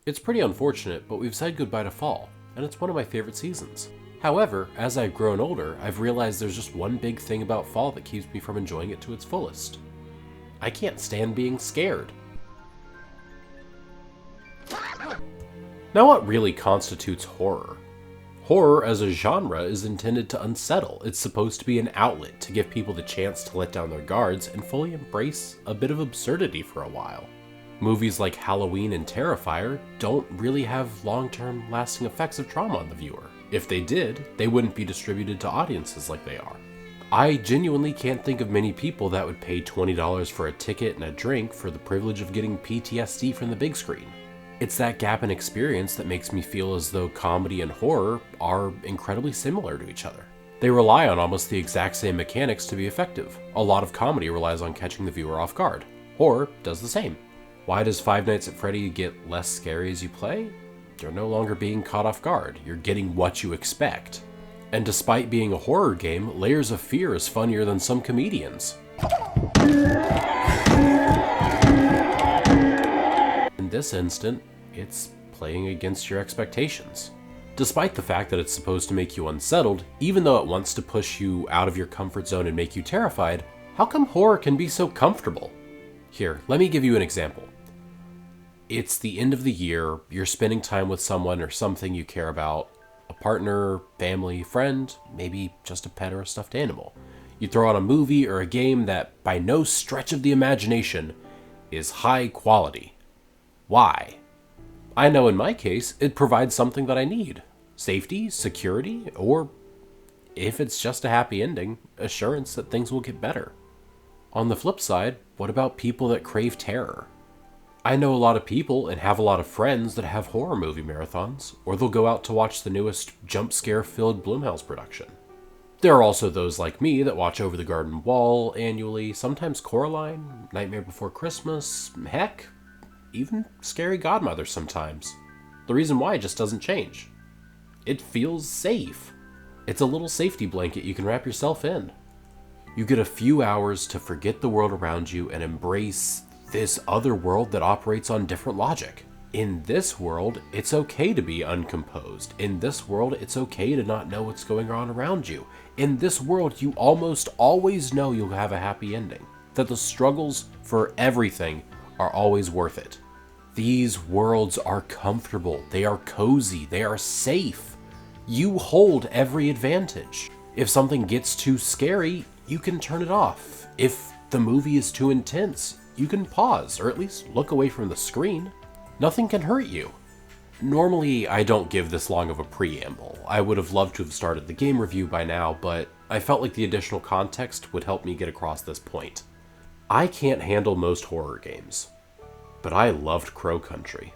It's pretty unfortunate, but we've said goodbye to fall, and it's one of my favorite seasons. However, as I've grown older, I've realized there's just one big thing about fall that keeps me from enjoying it to its fullest. I can't stand being scared. Now, what really constitutes horror? Horror as a genre is intended to unsettle. It's supposed to be an outlet to give people the chance to let down their guards and fully embrace a bit of absurdity for a while. Movies like Halloween and Terrifier don't really have long-term lasting effects of trauma on the viewer. If they did, they wouldn't be distributed to audiences like they are. I genuinely can't think of many people that would pay $20 for a ticket and a drink for the privilege of getting PTSD from the big screen. It's that gap in experience that makes me feel as though comedy and horror are incredibly similar to each other. They rely on almost the exact same mechanics to be effective. A lot of comedy relies on catching the viewer off guard. Horror does the same. Why does Five Nights at Freddy get less scary as you play? You're no longer being caught off guard. You're getting what you expect. And despite being a horror game, Layers of Fear is funnier than some comedians. In this instant, it's playing against your expectations. Despite the fact that it's supposed to make you unsettled, even though it wants to push you out of your comfort zone and make you terrified, how come horror can be so comfortable? Here, let me give you an example. It's the end of the year, you're spending time with someone or something you care about, a partner, family, friend, maybe just a pet or a stuffed animal. You throw on a movie or a game that, by no stretch of the imagination, is high quality. Why? I know in my case, it provides something that I need. Safety, security, or, if it's just a happy ending, assurance that things will get better. On the flip side, what about people that crave terror? I know a lot of people and have a lot of friends that have horror movie marathons, or they'll go out to watch the newest jump scare-filled Blumhouse production. There are also those like me that watch Over the Garden Wall annually, sometimes Coraline, Nightmare Before Christmas, heck, even Scary Godmother sometimes. The reason why just doesn't change. It feels safe. It's a little safety blanket you can wrap yourself in. You get a few hours to forget the world around you and embrace this other world that operates on different logic. In this world, it's okay to be uncomposed. In this world, it's okay to not know what's going on around you. In this world, you almost always know you'll have a happy ending. That the struggles for everything are always worth it. These worlds are comfortable, they are cozy, they are safe. You hold every advantage. If something gets too scary, you can turn it off. If the movie is too intense, you can pause, or at least look away from the screen. Nothing can hurt you. Normally, I don't give this long of a preamble. I would have loved to have started the game review by now, but I felt like the additional context would help me get across this point. I can't handle most horror games, but I loved Crow Country.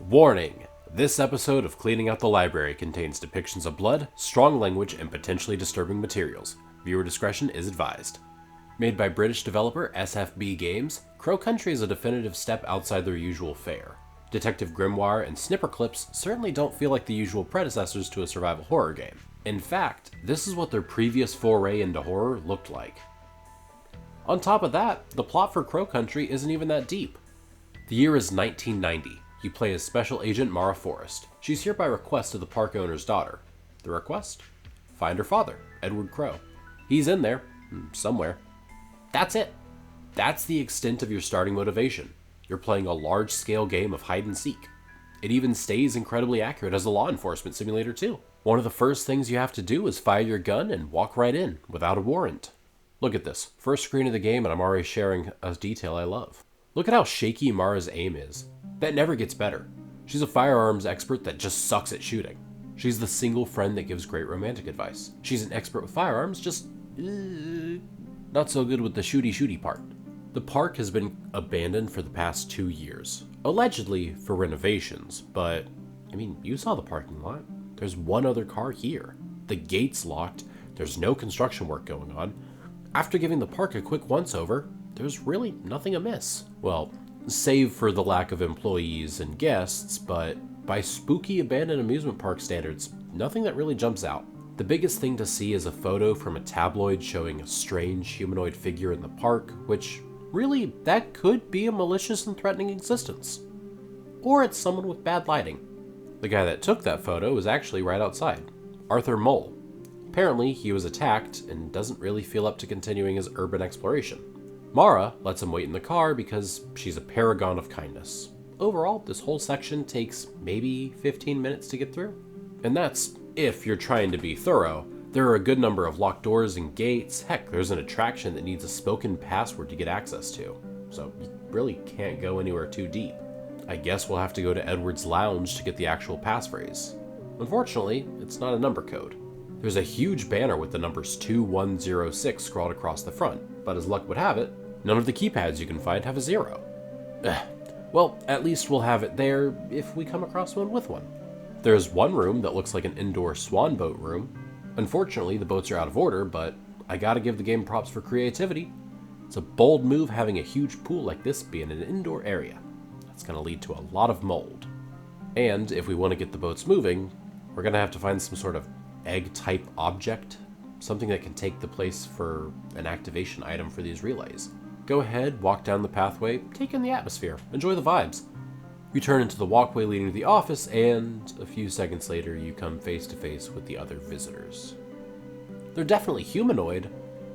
Warning! This episode of Cleaning Out the Library contains depictions of blood, strong language, and potentially disturbing materials. Viewer discretion is advised. Made by British developer SFB Games, Crow Country is a definitive step outside their usual fare. Detective Grimoire and Snipper Clips certainly don't feel like the usual predecessors to a survival horror game. In fact, this is what their previous foray into horror looked like. On top of that, the plot for Crow Country isn't even that deep. The year is 1990. You play as Special Agent Mara Forrest. She's here by request of the park owner's daughter. The request? Find her father, Edward Crow. He's in there, somewhere. That's it. That's the extent of your starting motivation. You're playing a large-scale game of hide and seek. It even stays incredibly accurate as a law enforcement simulator too. One of the first things you have to do is fire your gun and walk right in, without a warrant. Look at this. First screen of the game and I'm already sharing a detail I love. Look at how shaky Mara's aim is. That never gets better. She's a firearms expert that just sucks at shooting. She's the single friend that gives great romantic advice. She's an expert with firearms, just not so good with the shooty part. The park has been abandoned for the past 2 years, allegedly for renovations, but I mean, you saw the parking lot. There's one other car here. The gate's locked, there's no construction work going on. After giving the park a quick once-over, there's really nothing amiss. Well, save for the lack of employees and guests, but by spooky abandoned amusement park standards, nothing that really jumps out. The biggest thing to see is a photo from a tabloid showing a strange humanoid figure in the park, which really, that could be a malicious and threatening existence. or it's someone with bad lighting. The guy that took that photo is actually right outside, Arthur Mole. Apparently, he was attacked and doesn't really feel up to continuing his urban exploration. Mara lets him wait in the car because she's a paragon of kindness. Overall, this whole section takes maybe 15 minutes to get through. And that's if you're trying to be thorough. There are a good number of locked doors and gates. Heck, there's an attraction that needs a spoken password to get access to. So you really can't go anywhere too deep. I guess we'll have to go to Edward's Lounge to get the actual passphrase. Unfortunately, it's not a number code. There's a huge banner with the numbers 2106 scrawled across the front, but as luck would have it, none of the keypads you can find have a 0. Well, at least we'll have it there if we come across one with one. There's one room that looks like an indoor swan boat room. Unfortunately, the boats are out of order, but I gotta give the game props for creativity. It's a bold move having a huge pool like this be in an indoor area. That's gonna lead to a lot of mold. And if we want to get the boats moving, we're gonna have to find some sort of egg-type object, something that can take the place for an activation item for these relays. Go ahead, walk down the pathway, take in the atmosphere, enjoy the vibes. You turn into the walkway leading to the office, and a few seconds later you come face to face with the other visitors. They're definitely humanoid,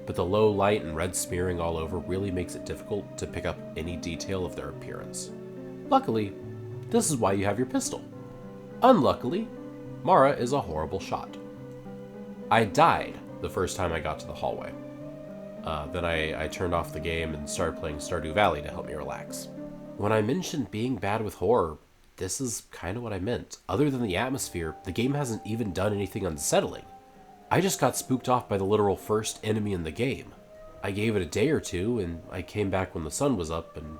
but the low light and red smearing all over really makes it difficult to pick up any detail of their appearance. Luckily, this is why you have your pistol. Unluckily, Mara is a horrible shot. I died the first time I got to the hallway. Then I turned off the game and started playing Stardew Valley to help me relax. When I mentioned being bad with horror, this is kind of what I meant. Other than the atmosphere, the game hasn't even done anything unsettling. I just got spooked off by the literal first enemy in the game. I gave it a day or two, and I came back when the sun was up, and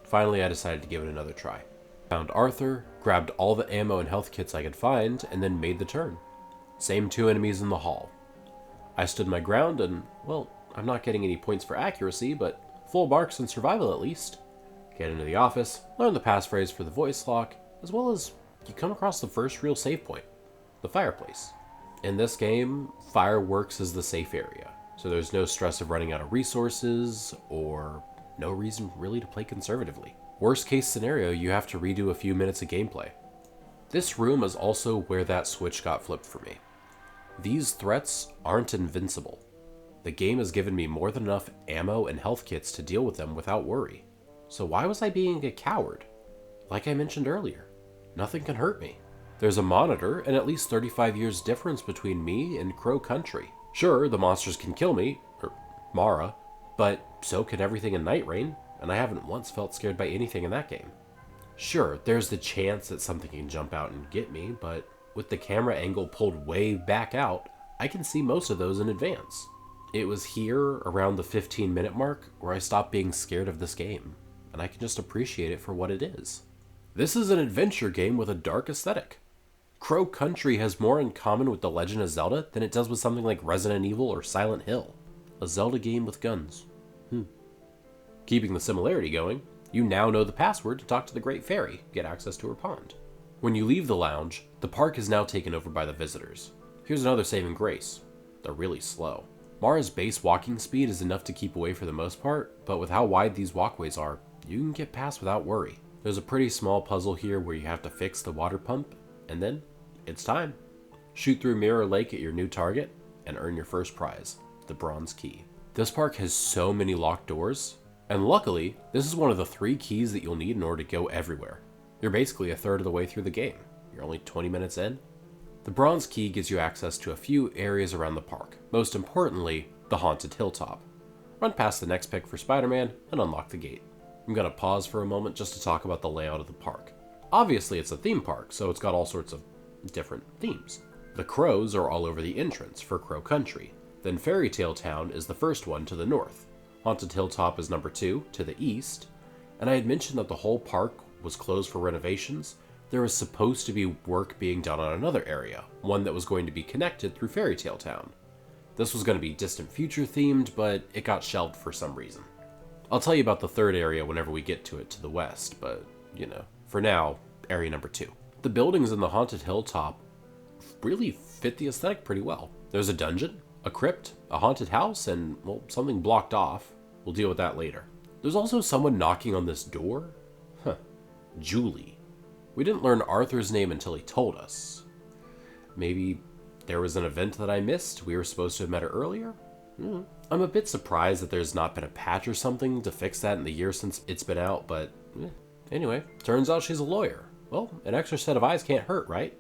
finally I decided to give it another try. Found Arthur, grabbed all the ammo and health kits I could find, and then made the turn. Same 2 enemies in the hall. I stood my ground and, well, I'm not getting any points for accuracy, but full marks in survival at least. Get into the office, learn the passphrase for the voice lock, as well as you come across the first real save point, the fireplace. In this game, fireworks is the safe area, so there's no stress of running out of resources, or no reason really to play conservatively. Worst case scenario, you have to redo a few minutes of gameplay. This room is also where that switch got flipped for me. These threats aren't invincible. The game has given me more than enough ammo and health kits to deal with them without worry. So why was I being a coward? Like I mentioned earlier, nothing can hurt me. There's a monitor and at least 35 years difference between me and Crow Country. Sure, the monsters can kill me, or Mara, but so can everything in Night Rain, and I haven't once felt scared by anything in that game. Sure, there's the chance that something can jump out and get me, but with the camera angle pulled way back out, I can see most of those in advance. It was here, around the 15-minute mark, where I stopped being scared of this game, and I can just appreciate it for what it is. This is an adventure game with a dark aesthetic. Crow Country has more in common with The Legend of Zelda than it does with something like Resident Evil or Silent Hill. A Zelda game with guns. Keeping the similarity going, you now know the password to talk to the Great Fairy, get access to her pond. When you leave the lounge, the park is now taken over by the visitors. Here's another saving grace. They're really slow. Mara's base walking speed is enough to keep away for the most part, but with how wide these walkways are, you can get past without worry. There's a pretty small puzzle here where you have to fix the water pump, and then it's time. Shoot through Mirror Lake at your new target, and earn your first prize, the bronze key. This park has so many locked doors, and luckily, this is one of the 3 keys that you'll need in order to go everywhere. You're basically a third of the way through the game. You're only 20 minutes in. The bronze key gives you access to a few areas around the park, most importantly, the Haunted Hilltop. Run past the next pick for Spider-Man and unlock the gate. I'm going to pause for a moment just to talk about the layout of the park. Obviously it's a theme park, so it's got all sorts of different themes. The crows are all over the entrance for Crow Country. Then Fairy Tale Town is the first one to the north. Haunted Hilltop is number 2 to the east. And I had mentioned that the whole park was closed for renovations. There was supposed to be work being done on another area, one that was going to be connected through Fairy Tale Town. This was going to be distant future themed, but it got shelved for some reason. I'll tell you about the third area whenever we get to it to the west, but, for now, area number 2. The buildings in the Haunted Hilltop really fit the aesthetic pretty well. There's a dungeon, a crypt, a haunted house, and, well, something blocked off. We'll deal with that later. There's also someone knocking on this door. Julie. We didn't learn Arthur's name until he told us. Maybe there was an event that I missed? We were supposed to have met her earlier? I'm a bit surprised that there's not been a patch or something to fix that in the year since it's been out, but anyway, turns out she's a lawyer. Well, an extra set of eyes can't hurt, right?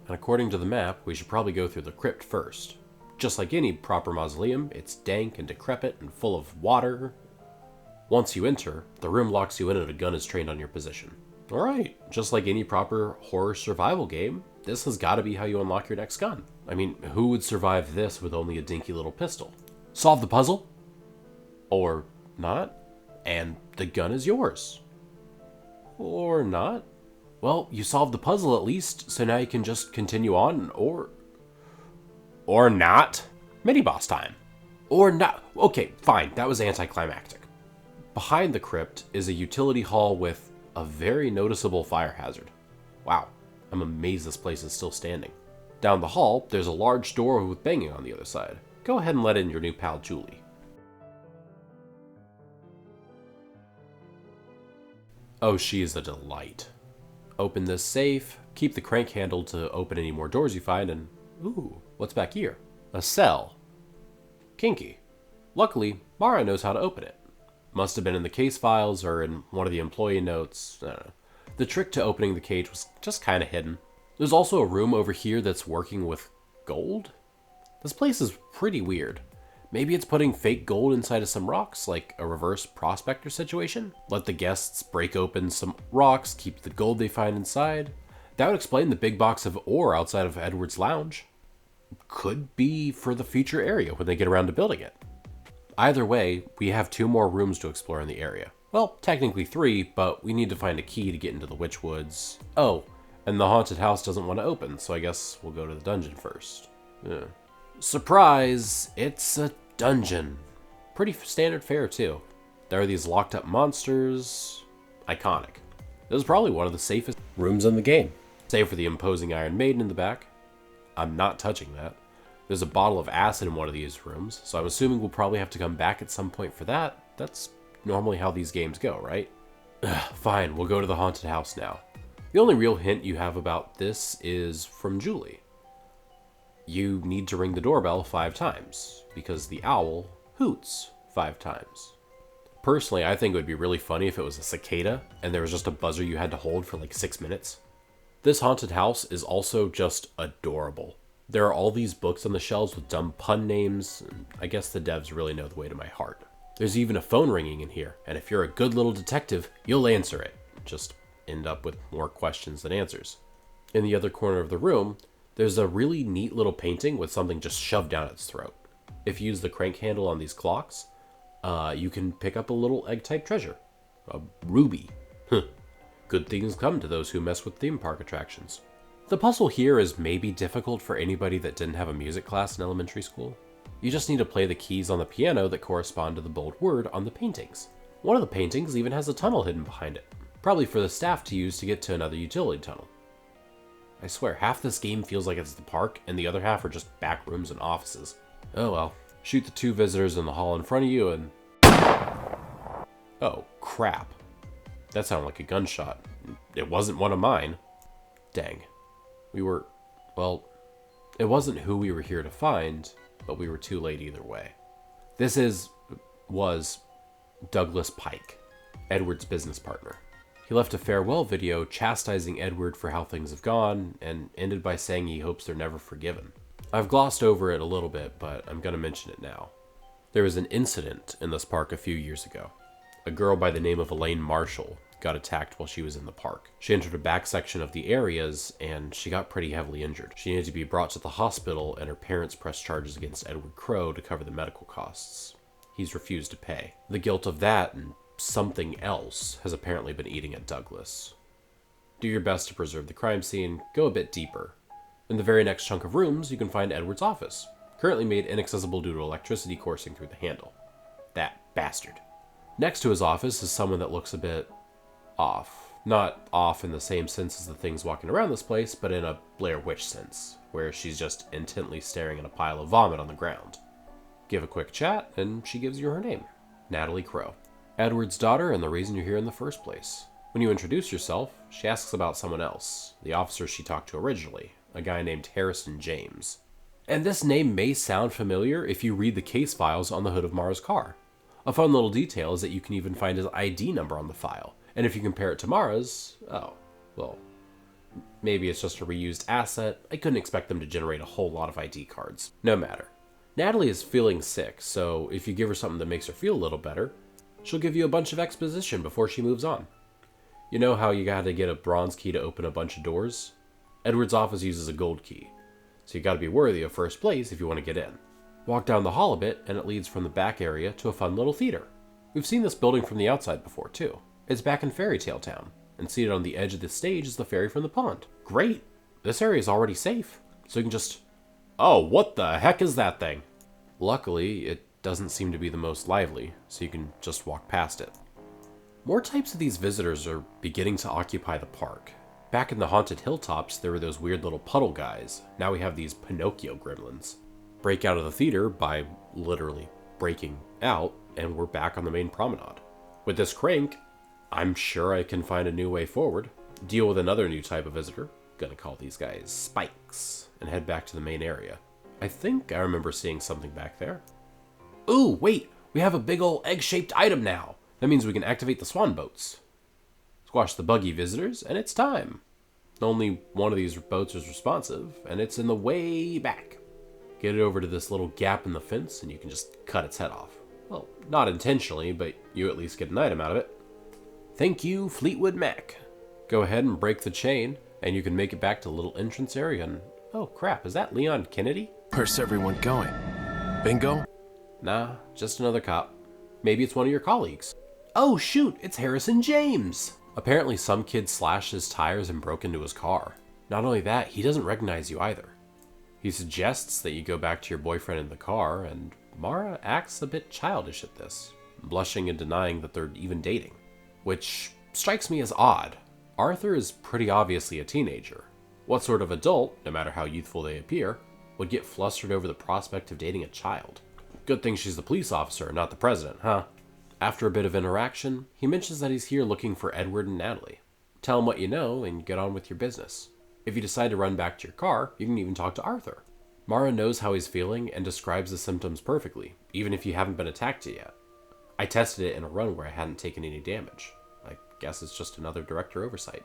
And according to the map, we should probably go through the crypt first. Just like any proper mausoleum, it's dank and decrepit and full of water. Once you enter, the room locks you in and a gun is trained on your position. Alright, just like any proper horror survival game, this has got to be how you unlock your next gun. I mean, who would survive this with only a dinky little pistol? Solve the puzzle? Or not? And the gun is yours. Or not? Well, you solved the puzzle at least, so now you can just continue on, or not. Mini-boss time. Or not. Okay, fine, that was anticlimactic. Behind the crypt is a utility hall with a very noticeable fire hazard. Wow, I'm amazed this place is still standing. Down the hall, there's a large door with banging on the other side. Go ahead and let in your new pal, Julie. Oh, she is a delight. Open this safe, keep the crank handle to open any more doors you find, and ooh, what's back here? A cell. Kinky. Luckily, Mara knows how to open it. Must have been in the case files or in one of the employee notes. I don't know. The trick to opening the cage was just kind of hidden. There's also a room over here that's working with gold? This place is pretty weird. Maybe it's putting fake gold inside of some rocks, like a reverse prospector situation? Let the guests break open some rocks, keep the gold they find inside. That would explain the big box of ore outside of Edward's lounge. Could be for the future area when they get around to building it. Either way, we have 2 more rooms to explore in the area. Well, technically 3, but we need to find a key to get into the Witch Woods. Oh, and the haunted house doesn't want to open, so I guess we'll go to the dungeon first. Surprise! It's a dungeon. Pretty standard fare, too. There are these locked up monsters. Iconic. This is probably one of the safest rooms in the game. Save for the imposing Iron Maiden in the back. I'm not touching that. There's a bottle of acid in one of these rooms, so I'm assuming we'll probably have to come back at some point for that. That's normally how these games go, right? Fine, we'll go to the haunted house now. The only real hint you have about this is from Julie. You need to ring the doorbell 5 times, because the owl hoots 5 times. Personally, I think it would be really funny if it was a cicada, and there was just a buzzer you had to hold for like 6 minutes. This haunted house is also just adorable. There are all these books on the shelves with dumb pun names, and I guess the devs really know the way to my heart. There's even a phone ringing in here, and if you're a good little detective, you'll answer it. Just end up with more questions than answers. In the other corner of the room, there's a really neat little painting with something just shoved down its throat. If you use the crank handle on these clocks, you can pick up a little egg-type treasure. A ruby. Good things come to those who mess with theme park attractions. The puzzle here is maybe difficult for anybody that didn't have a music class in elementary school. You just need to play the keys on the piano that correspond to the bold word on the paintings. One of the paintings even has a tunnel hidden behind it, probably for the staff to use to get to another utility tunnel. I swear, half this game feels like it's the park, and the other half are just back rooms and offices. Oh well. Shoot the 2 visitors in the hall in front of you and... Oh, crap. That sounded like a gunshot. It wasn't one of mine. Dang. Well, it wasn't who we were here to find, but we were too late either way. This was Douglas Pike, Edward's business partner. He left a farewell video chastising Edward for how things have gone, and ended by saying he hopes they're never forgiven. I've glossed over it a little bit, but I'm going to mention it now. There was an incident in this park a few years ago. A girl by the name of Elaine Marshall got attacked while she was in the park. She entered a back section of the areas, and she got pretty heavily injured. She needed to be brought to the hospital, and her parents pressed charges against Edward Crow to cover the medical costs. He's refused to pay. The guilt of that and something else has apparently been eating at Douglas. Do your best to preserve the crime scene, go a bit deeper. In the very next chunk of rooms, you can find Edward's office, currently made inaccessible due to electricity coursing through the handle. That bastard. Next to his office is someone that looks a bit off. Not off in the same sense as the things walking around this place, but in a Blair Witch sense, where she's just intently staring at a pile of vomit on the ground. Give a quick chat, and she gives you her name, Natalie Crow. Edward's daughter and the reason you're here in the first place. When you introduce yourself, she asks about someone else, the officer she talked to originally, a guy named Harrison James. And this name may sound familiar if you read the case files on the hood of Mara's car. A fun little detail is that you can even find his ID number on the file, and if you compare it to Mara's, oh, well, maybe it's just a reused asset. I couldn't expect them to generate a whole lot of ID cards. No matter. Natalie is feeling sick, so if you give her something that makes her feel a little better, she'll give you a bunch of exposition before she moves on. You know how you gotta get a bronze key to open a bunch of doors? Edward's office uses a gold key, so you gotta be worthy of first place if you want to get in. Walk down the hall a bit, and it leads from the back area to a fun little theater. We've seen this building from the outside before, too. It's back in Fairy Tale Town, and seated on the edge of the stage is the fairy from the pond. Great! This area is already safe, so you can just... Oh, what the heck is that thing? Luckily, it doesn't seem to be the most lively, so you can just walk past it. More types of these visitors are beginning to occupy the park. Back in the haunted hilltops, there were those weird little puddle guys. Now we have these Pinocchio gremlins. Break out of the theater by literally breaking out, and we're back on the main promenade. With this crank, I'm sure I can find a new way forward, deal with another new type of visitor, gonna call these guys Spikes, and head back to the main area. I think I remember seeing something back there. Ooh, wait, we have a big ol' egg-shaped item now. That means we can activate the swan boats. Squash the buggy visitors, and it's time. Only one of these boats is responsive, and it's in the way back. Get it over to this little gap in the fence, and you can just cut its head off. Well, not intentionally, but you at least get an item out of it. Thank you, Fleetwood Mac. Go ahead and break the chain, and you can make it back to the little entrance area, and... Oh crap, is that Leon Kennedy? Where's everyone going? Bingo? Nah, just another cop. Maybe it's one of your colleagues. Oh shoot, it's Harrison James! Apparently some kid slashed his tires and broke into his car. Not only that, he doesn't recognize you either. He suggests that you go back to your boyfriend in the car, and Mara acts a bit childish at this, blushing and denying that they're even dating. Which strikes me as odd. Arthur is pretty obviously a teenager. What sort of adult, no matter how youthful they appear, would get flustered over the prospect of dating a child? Good thing she's the police officer, not the president, huh? After a bit of interaction, he mentions that he's here looking for Edward and Natalie. Tell him what you know and get on with your business. If you decide to run back to your car, you can even talk to Arthur. Mara knows how he's feeling and describes the symptoms perfectly, even if you haven't been attacked yet. I tested it in a run where I hadn't taken any damage. I guess it's just another director oversight.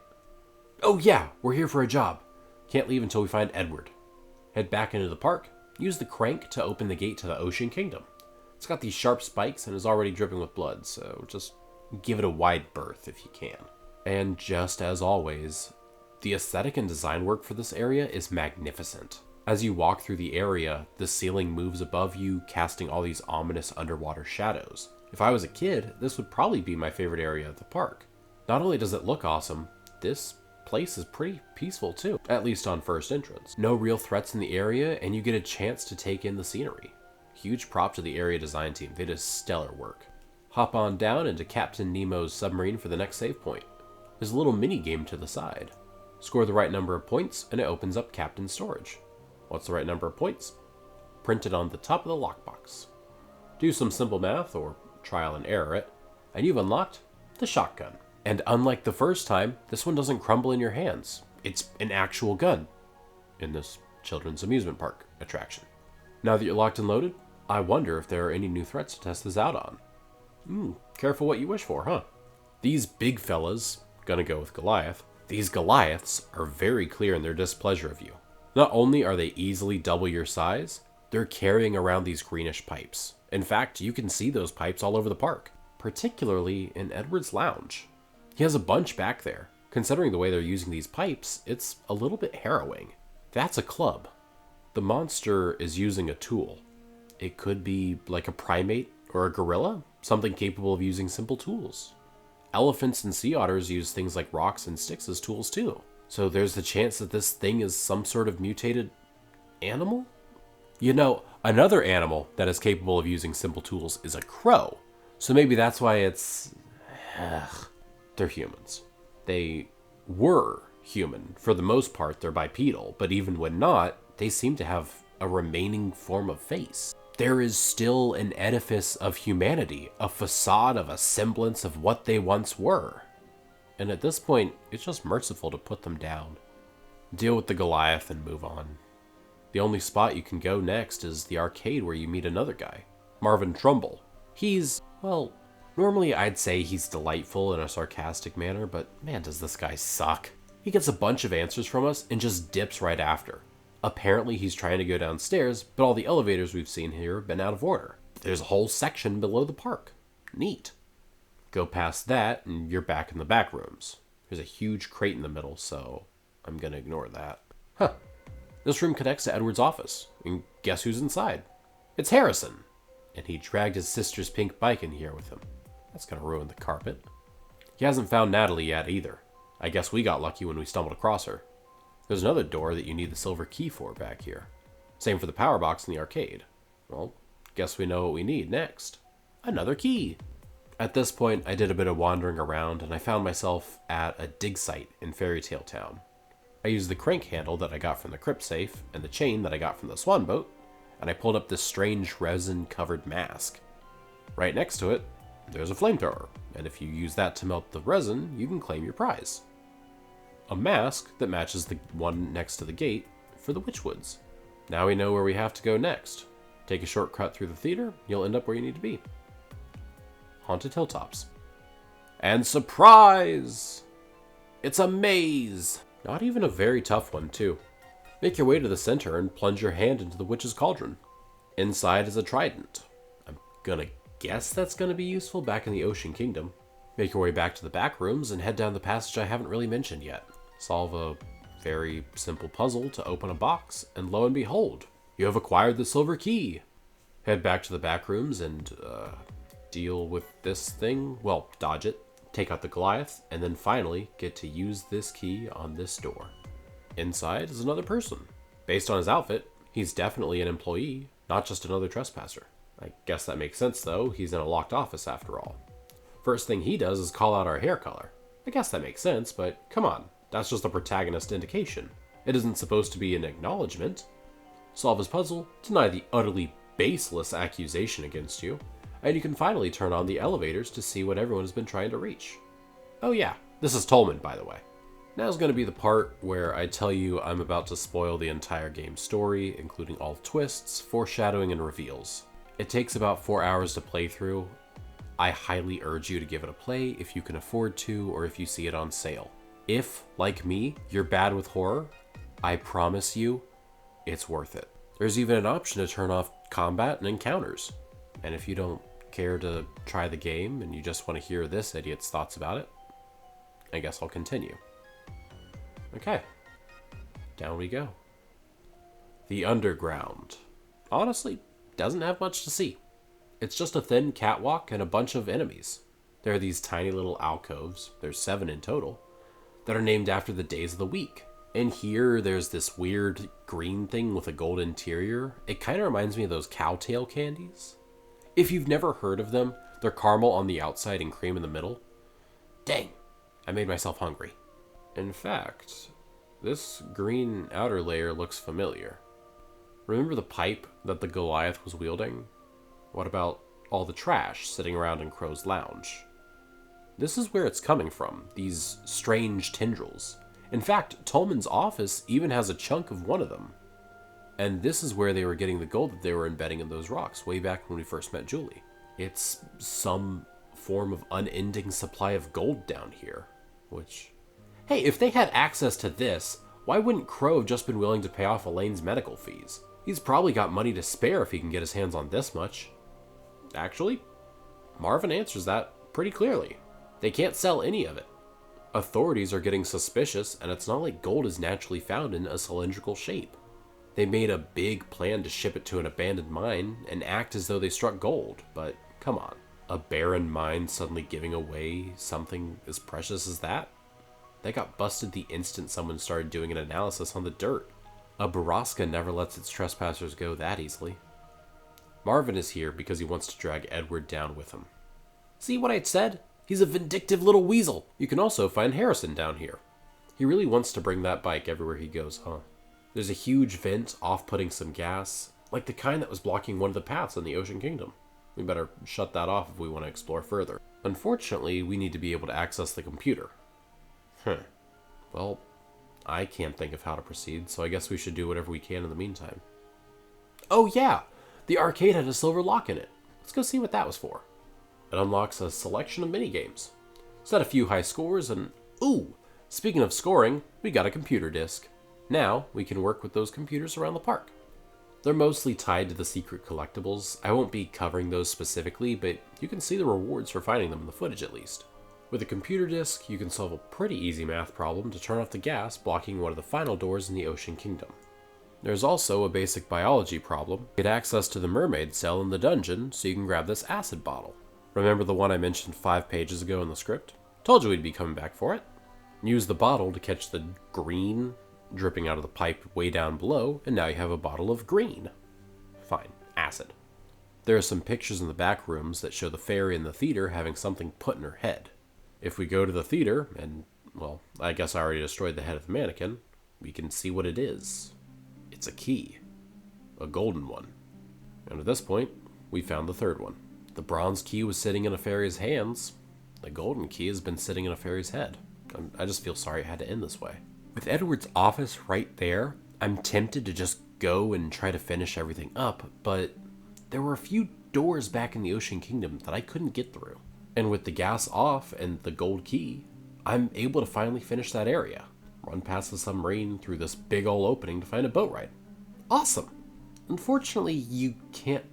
Oh yeah, we're here for a job. Can't leave until we find Edward. Head back into the park, use the crank to open the gate to the Ocean Kingdom. It's got these sharp spikes and is already dripping with blood, so just give it a wide berth if you can. And just as always, the aesthetic and design work for this area is magnificent. As you walk through the area, the ceiling moves above you, casting all these ominous underwater shadows. If I was a kid, this would probably be my favorite area of the park. Not only does it look awesome, this place is pretty peaceful too, at least on first entrance. No real threats in the area, and you get a chance to take in the scenery. Huge prop to the area design team, they did stellar work. Hop on down into Captain Nemo's submarine for the next save point. There's a little mini game to the side. Score the right number of points, and it opens up Captain's storage. What's the right number of points? Print it on the top of the lockbox. Do some simple math, or trial and error it, and you've unlocked the shotgun. And unlike the first time, this one doesn't crumble in your hands. It's an actual gun in this children's amusement park attraction. Now that you're locked and loaded, I wonder if there are any new threats to test this out on. Careful what you wish for, huh? These big fellas, gonna go with Goliath, these Goliaths are very clear in their displeasure of you. Not only are they easily double your size, they're carrying around these greenish pipes. In fact, you can see those pipes all over the park, particularly in Edward's lounge. He has a bunch back there. Considering the way they're using these pipes, it's a little bit harrowing. That's a club. The monster is using a tool. It could be like a primate or a gorilla, something capable of using simple tools. Elephants and sea otters use things like rocks and sticks as tools too. So there's the chance that this thing is some sort of mutated animal? You know, another animal that is capable of using simple tools is a crow. So maybe that's why it's... They're humans. They were human. For the most part, they're bipedal, but even when not, they seem to have a remaining form of face. There is still an edifice of humanity, a facade of a semblance of what they once were. and at this point, it's just merciful to put them down. Deal with the Goliath and move on. The only spot you can go next is the arcade where you meet another guy, Marvin Trumbull. He's, well, normally I'd say he's delightful in a sarcastic manner, but man does this guy suck. He gets a bunch of answers from us and just dips right after. Apparently he's trying to go downstairs, but all the elevators we've seen here have been out of order. There's a whole section below the park. Neat. Go past that and you're back in the back rooms. There's a huge crate in the middle, so I'm gonna ignore that. Huh. This room connects to Edward's office, and guess who's inside? It's Harrison! And he dragged his sister's pink bike in here with him. That's gonna ruin the carpet. He hasn't found Natalie yet either. I guess we got lucky when we stumbled across her. There's another door that you need the silver key for back here. Same for the power box in the arcade. Well, guess we know what we need next. Another key! At this point, I did a bit of wandering around, and I found myself at a dig site in Fairytale Town. I used the crank handle that I got from the crypt safe, and the chain that I got from the swan boat, and I pulled up this strange resin-covered mask. Right next to it, there's a flamethrower, and if you use that to melt the resin, you can claim your prize. A mask that matches the one next to the gate for the Witchwoods. Now we know where we have to go next. Take a shortcut through the theater, you'll end up where you need to be. Haunted Hilltops. And surprise! It's a maze! Not even a very tough one, too. Make your way to the center and plunge your hand into the witch's cauldron. Inside is a trident. I'm gonna guess that's gonna be useful back in the Ocean Kingdom. Make your way back to the back rooms and head down the passage I haven't really mentioned yet. Solve a very simple puzzle to open a box, and lo and behold, you have acquired the silver key. Head back to the back rooms and, deal with this thing. Well, dodge it, take out the Goliath, and then finally get to use this key on this door. Inside is another person. Based on his outfit, he's definitely an employee, not just another trespasser. I guess that makes sense though, he's in a locked office after all. First thing he does is call out our hair color. I guess that makes sense, but come on, that's just a protagonist indication. It isn't supposed to be an acknowledgement. Solve his puzzle, deny the utterly baseless accusation against you, and you can finally turn on the elevators to see what everyone has been trying to reach. Oh yeah, this is Tolman, by the way. Now's going to be the part where I tell you I'm about to spoil the entire game's story, including all twists, foreshadowing, and reveals. It takes about 4 hours to play through. I highly urge you to give it a play if you can afford to or if you see it on sale. If, like me, you're bad with horror, I promise you, it's worth it. There's even an option to turn off combat and encounters. And if you don't care to try the game and you just want to hear this idiot's thoughts about it, I guess I'll continue. Okay, down we go. The Underground. Honestly, doesn't have much to see. It's just a thin catwalk and a bunch of enemies. There are these tiny little alcoves, there's 7 in total, that are named after the days of the week. And here there's this weird green thing with a gold interior. It kind of reminds me of those cowtail candies. If you've never heard of them, they're caramel on the outside and cream in the middle. Dang, I made myself hungry. In fact, this green outer layer looks familiar. Remember the pipe that the Goliath was wielding? What about all the trash sitting around in Crow's Lounge? This is where it's coming from, these strange tendrils. In fact, Tolman's office even has a chunk of one of them. And this is where they were getting the gold that they were embedding in those rocks way back when we first met Julie. It's some form of unending supply of gold down here, which... Hey, if they had access to this, why wouldn't Crow have just been willing to pay off Elaine's medical fees? He's probably got money to spare if he can get his hands on this much. Actually, Marvin answers that pretty clearly. They can't sell any of it. Authorities are getting suspicious, and it's not like gold is naturally found in a cylindrical shape. They made a big plan to ship it to an abandoned mine and act as though they struck gold, but come on. A barren mine suddenly giving away something as precious as that? They got busted the instant someone started doing an analysis on the dirt. A Baraska never lets its trespassers go that easily. Marvin is here because he wants to drag Edward down with him. See what I said? He's a vindictive little weasel. You can also find Harrison down here. He really wants to bring that bike everywhere he goes, huh? There's a huge vent off-putting some gas, like the kind that was blocking one of the paths in the Ocean Kingdom. We better shut that off if we want to explore further. Unfortunately, we need to be able to access the computer. Well, I can't think of how to proceed, so I guess we should do whatever we can in the meantime. Oh yeah! The arcade had a silver lock in it. Let's go see what that was for. It unlocks a selection of minigames. Set a few high scores and... Ooh! Speaking of scoring, we got a computer disc. Now, we can work with those computers around the park. They're mostly tied to the secret collectibles. I won't be covering those specifically, but you can see the rewards for finding them in the footage at least. With a computer disc, you can solve a pretty easy math problem to turn off the gas blocking one of the final doors in the Ocean Kingdom. There's also a basic biology problem. Get access to the mermaid cell in the dungeon so you can grab this acid bottle. Remember the one I mentioned 5 pages ago in the script? Told you we'd be coming back for it. Use the bottle to catch the green dripping out of the pipe way down below, and now you have a bottle of green. Fine, acid. There are some pictures in the back rooms that show the fairy in the theater having something put in her head. If we go to the theater, and, well, I guess I already destroyed the head of the mannequin, we can see what it is. It's a key. A golden one. And at this point, we found the third one. The bronze key was sitting in a fairy's hands. The golden key has been sitting in a fairy's head. I just feel sorry it had to end this way. With Edward's office right there, I'm tempted to just go and try to finish everything up, but there were a few doors back in the Ocean Kingdom that I couldn't get through. And with the gas off and the gold key, I'm able to finally finish that area. Run past the submarine through this big ol' opening to find a boat ride. Awesome! Unfortunately, you can't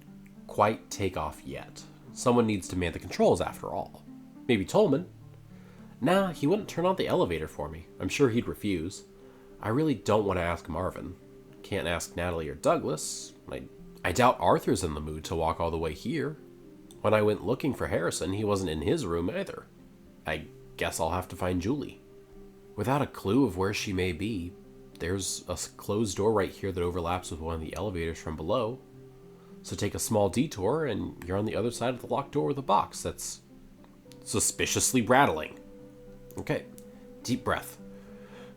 quite take off yet. Someone needs to man the controls after all. Maybe Tolman. Nah, he wouldn't turn on the elevator for me. I'm sure he'd refuse. I really don't want to ask Marvin. Can't ask Natalie or Douglas. I doubt Arthur's in the mood to walk all the way here. When I went looking for Harrison, he wasn't in his room either. I guess I'll have to find Julie. Without a clue of where she may be, there's a closed door right here that overlaps with one of the elevators from below. So take a small detour and you're on the other side of the locked door with a box that's suspiciously rattling. Okay, deep breath.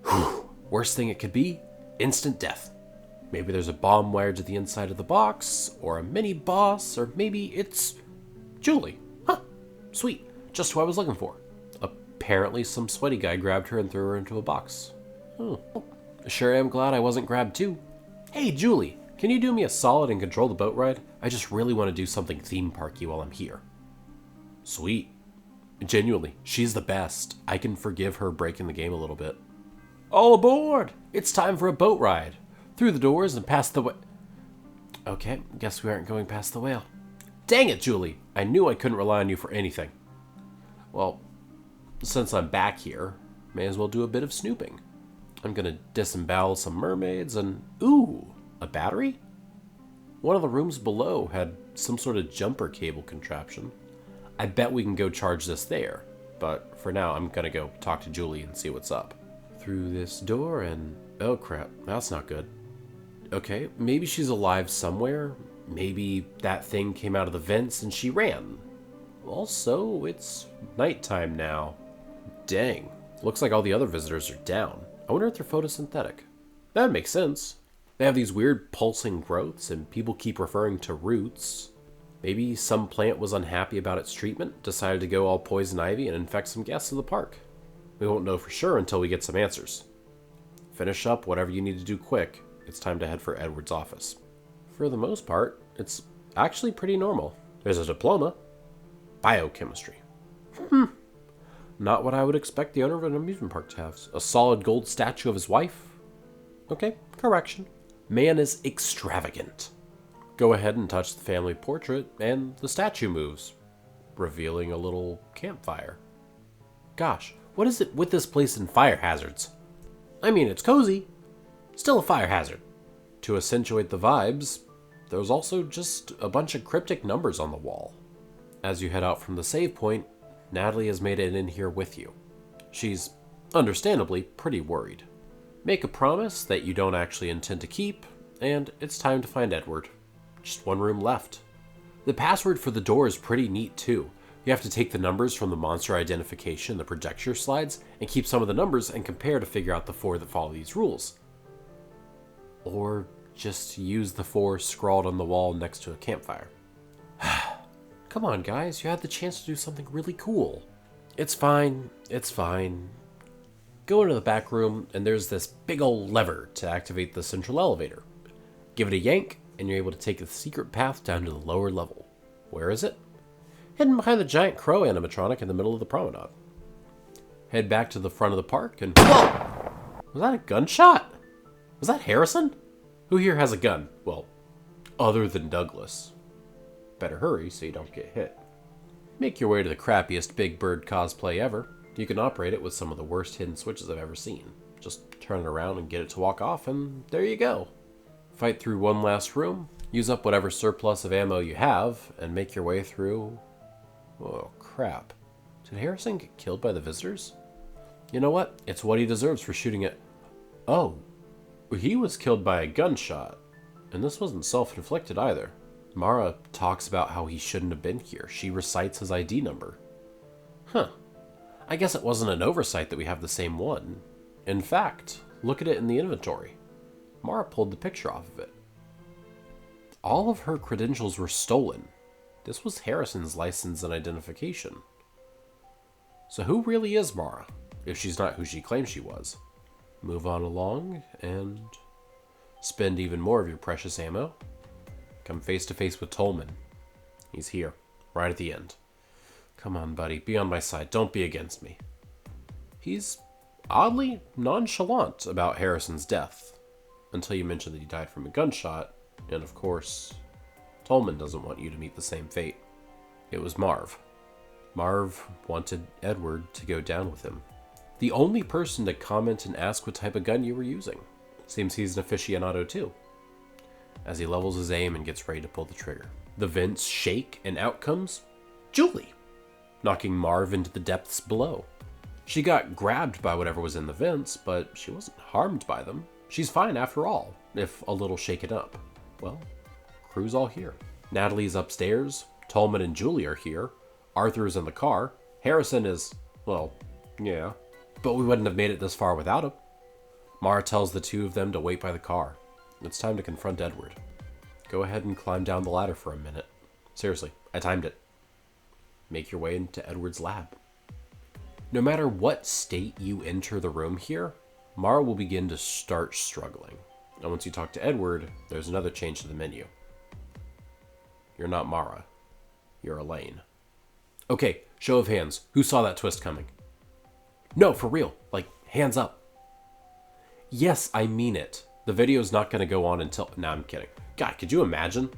Whew. Worst thing it could be, instant death. Maybe there's a bomb wired to the inside of the box, or a mini boss, or maybe it's Julie. Huh, sweet, just who I was looking for. Apparently some sweaty guy grabbed her and threw her into a box. Sure am glad I wasn't grabbed too. Hey Julie, can you do me a solid and control the boat ride? I just really want to do something theme parky while I'm here. Sweet. Genuinely, she's the best. I can forgive her breaking the game a little bit. All aboard! It's time for a boat ride. Through the doors and past the Okay, guess we aren't going past the whale. Dang it, Julie! I knew I couldn't rely on you for anything. Well, since I'm back here, may as well do a bit of snooping. I'm gonna disembowel some mermaids and... Ooh! A battery? One of the rooms below had some sort of jumper cable contraption. I bet we can go charge this there, but for now I'm gonna go talk to Julie and see what's up. Through this door and... Oh crap, that's not good. Okay, maybe she's alive somewhere. Maybe that thing came out of the vents and she ran. Also, it's nighttime now. Dang, looks like all the other visitors are down. I wonder if they're photosynthetic. That makes sense. They have these weird pulsing growths and people keep referring to roots. Maybe some plant was unhappy about its treatment, decided to go all poison ivy and infect some guests of the park. We won't know for sure until we get some answers. Finish up whatever you need to do quick. It's time to head for Edward's office. For the most part, it's actually pretty normal. There's a diploma. Biochemistry. Not what I would expect the owner of an amusement park to have. A solid gold statue of his wife. Okay, correction. Man is extravagant. Go ahead and touch the family portrait, and the statue moves, revealing a little campfire. Gosh, what is it with this place and fire hazards? I mean, it's cozy. Still a fire hazard. To accentuate the vibes, there's also just a bunch of cryptic numbers on the wall. As you head out from the save point, Natalie has made it in here with you. She's, understandably, pretty worried. Make a promise that you don't actually intend to keep, and it's time to find Edward. Just one room left. The password for the door is pretty neat too. You have to take the numbers from the monster identification, the projector slides, and keep some of the numbers and compare to figure out the 4 that follow these rules. Or just use the 4 scrawled on the wall next to a campfire. Come on guys, you had the chance to do something really cool. It's fine, it's fine. Go into the back room, and there's this big old lever to activate the central elevator. Give it a yank, and you're able to take the secret path down to the lower level. Where is it? Hidden behind the giant crow animatronic in the middle of the promenade. Head back to the front of the park, and whoa! Was that a gunshot? Was that Harrison? Who here has a gun? Well, other than Douglas. Better hurry so you don't get hit. Make your way to the crappiest Big Bird cosplay ever. You can operate it with some of the worst hidden switches I've ever seen. Just turn it around and get it to walk off, and there you go. Fight through one last room, use up whatever surplus of ammo you have, and make your way through... Oh, crap. Did Harrison get killed by the visitors? You know what? It's what he deserves for shooting it. Oh, he was killed by a gunshot. And this wasn't self-inflicted either. Mara talks about how he shouldn't have been here. She recites his ID number. Huh. I guess it wasn't an oversight that we have the same one. In fact, look at it in the inventory. Mara pulled the picture off of it. All of her credentials were stolen. This was Harrison's license and identification. So who really is Mara, if she's not who she claims she was? Move on along and spend even more of your precious ammo. Come face to face with Tolman. He's here, right at the end. Come on, buddy, be on my side. Don't be against me. He's oddly nonchalant about Harrison's death, until you mention that he died from a gunshot, and of course, Tolman doesn't want you to meet the same fate. It was Marv. Marv wanted Edward to go down with him. The only person to comment and ask what type of gun you were using. Seems he's an aficionado too. As he levels his aim and gets ready to pull the trigger. The vents shake and out comes Julie, knocking Marv into the depths below. She got grabbed by whatever was in the vents, but she wasn't harmed by them. She's fine after all, if a little shaken up. Well, crew's all here. Natalie's upstairs, Tolman and Julie are here, Arthur's in the car, Harrison is, well, yeah. But we wouldn't have made it this far without him. Mara tells the two of them to wait by the car. It's time to confront Edward. Go ahead and climb down the ladder for a minute. Seriously, I timed it. Make your way into Edward's lab. No matter what state you enter the room here, Mara will begin to start struggling. And once you talk to Edward, there's another change to the menu. You're not Mara. You're Elaine. Okay, show of hands. Who saw that twist coming? No, for real. Like, hands up. Yes, I mean it. The video's not going to go on until... Nah, I'm kidding. God, could you imagine?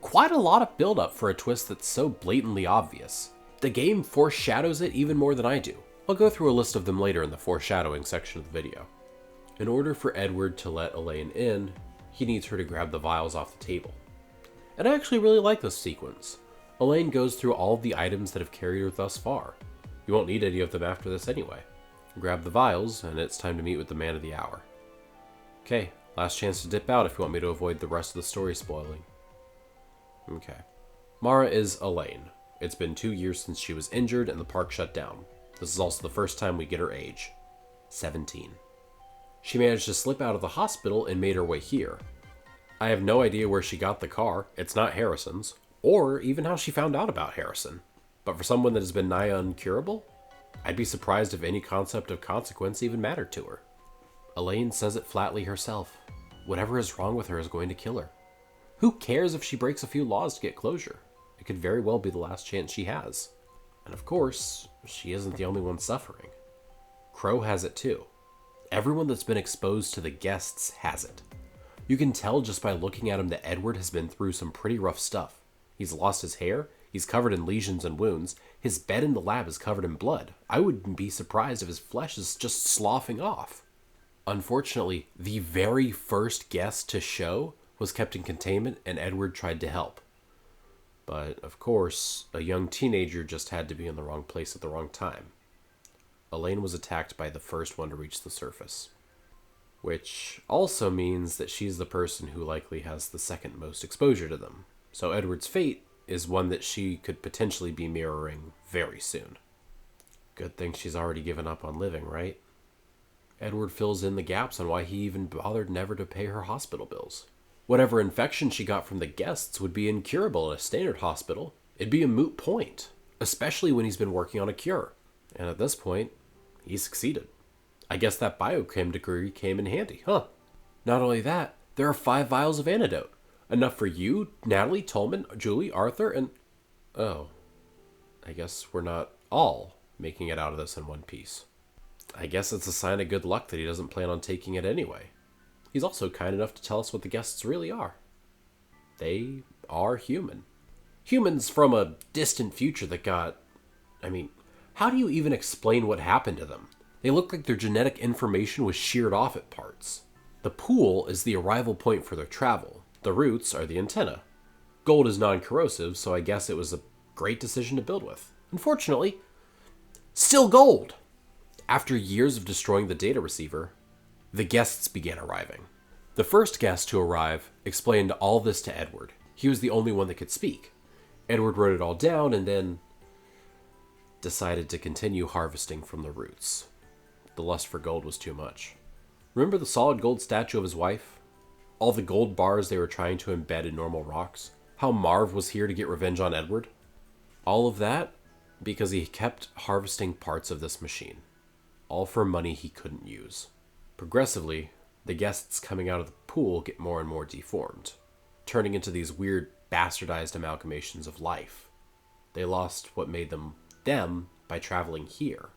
Quite a lot of build-up for a twist that's so blatantly obvious. The game foreshadows it even more than I do. I'll go through a list of them later in the foreshadowing section of the video. In order for Edward to let Elaine in, he needs her to grab the vials off the table. And I actually really like this sequence. Elaine goes through all of the items that have carried her thus far. You won't need any of them after this anyway. Grab the vials, and it's time to meet with the man of the hour. Okay, last chance to dip out if you want me to avoid the rest of the story spoiling. Okay. Mara is Elaine. It's been 2 years since she was injured and the park shut down. This is also the first time we get her age. 17. She managed to slip out of the hospital and made her way here. I have no idea where she got the car, it's not Harrison's, or even how she found out about Harrison. But for someone that has been nigh uncurable, I'd be surprised if any concept of consequence even mattered to her. Elaine says it flatly herself. Whatever is wrong with her is going to kill her. Who cares if she breaks a few laws to get closure? It could very well be the last chance she has. And of course, she isn't the only one suffering. Crow has it too. Everyone that's been exposed to the guests has it. You can tell just by looking at him that Edward has been through some pretty rough stuff. He's lost his hair, he's covered in lesions and wounds, his bed in the lab is covered in blood. I wouldn't be surprised if his flesh is just sloughing off. Unfortunately, the very first guest to show was kept in containment and Edward tried to help. But, of course, a young teenager just had to be in the wrong place at the wrong time. Elaine was attacked by the first one to reach the surface. Which also means that she's the person who likely has the second most exposure to them. So Edward's fate is one that she could potentially be mirroring very soon. Good thing she's already given up on living, right? Edward fills in the gaps on why he even bothered never to pay her hospital bills. Whatever infection she got from the guests would be incurable at a standard hospital. It'd be a moot point, especially when he's been working on a cure. And at this point, he succeeded. I guess that biochem degree came in handy, huh? Not only that, there are 5 vials of antidote. Enough for you, Natalie, Tolman, Julie, Arthur, and... Oh, I guess we're not all making it out of this in one piece. I guess it's a sign of good luck that he doesn't plan on taking it anyway. He's also kind enough to tell us what the guests really are. They are human. Humans from a distant future that got... I mean, how do you even explain what happened to them? They look like their genetic information was sheared off at parts. The pool is the arrival point for their travel. The roots are the antenna. Gold is non-corrosive, so I guess it was a great decision to build with. Unfortunately, still gold! After years of destroying the data receiver, the guests began arriving. The first guest to arrive explained all this to Edward. He was the only one that could speak. Edward wrote it all down and then decided to continue harvesting from the roots. The lust for gold was too much. Remember the solid gold statue of his wife? All the gold bars they were trying to embed in normal rocks? How Marv was here to get revenge on Edward? All of that because he kept harvesting parts of this machine. All for money he couldn't use. Progressively, the guests coming out of the pool get more and more deformed, turning into these weird bastardized amalgamations of life. They lost what made them by traveling here.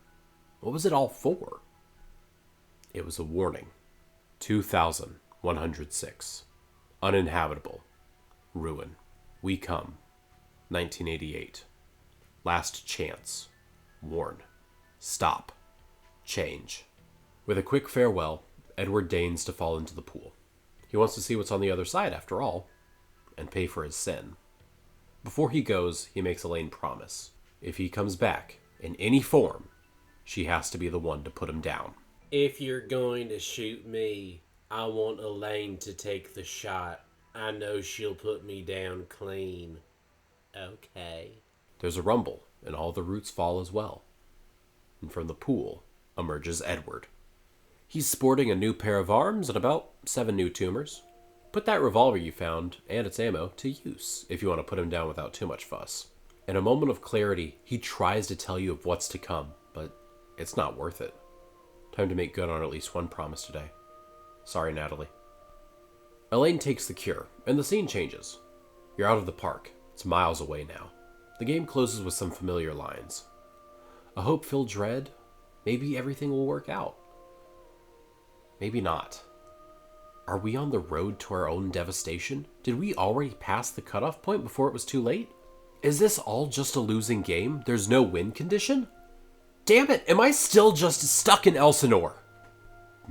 What was it all for? It was a warning. 2106. Uninhabitable. Ruin. We come. 1988. Last chance. Warn. Stop. Change. With a quick farewell, Edward deigns to fall into the pool. He wants to see what's on the other side, after all, and pay for his sin. Before he goes, he makes Elaine promise. If he comes back, in any form, she has to be the one to put him down. If you're going to shoot me, I want Elaine to take the shot. I know she'll put me down clean. Okay. There's a rumble, and all the roots fall as well. And from the pool emerges Edward. He's sporting a new pair of arms and about 7 new tumors. Put that revolver you found, and its ammo, to use, if you want to put him down without too much fuss. In a moment of clarity, he tries to tell you of what's to come, but it's not worth it. Time to make good on at least one promise today. Sorry, Natalie. Elaine takes the cure, and the scene changes. You're out of the park. It's miles away now. The game closes with some familiar lines. A hope-filled dread. Maybe everything will work out. Maybe not. Are we on the road to our own devastation? Did we already pass the cutoff point before it was too late? Is this all just a losing game? There's no win condition? Damn it, am I still just stuck in Elsinore?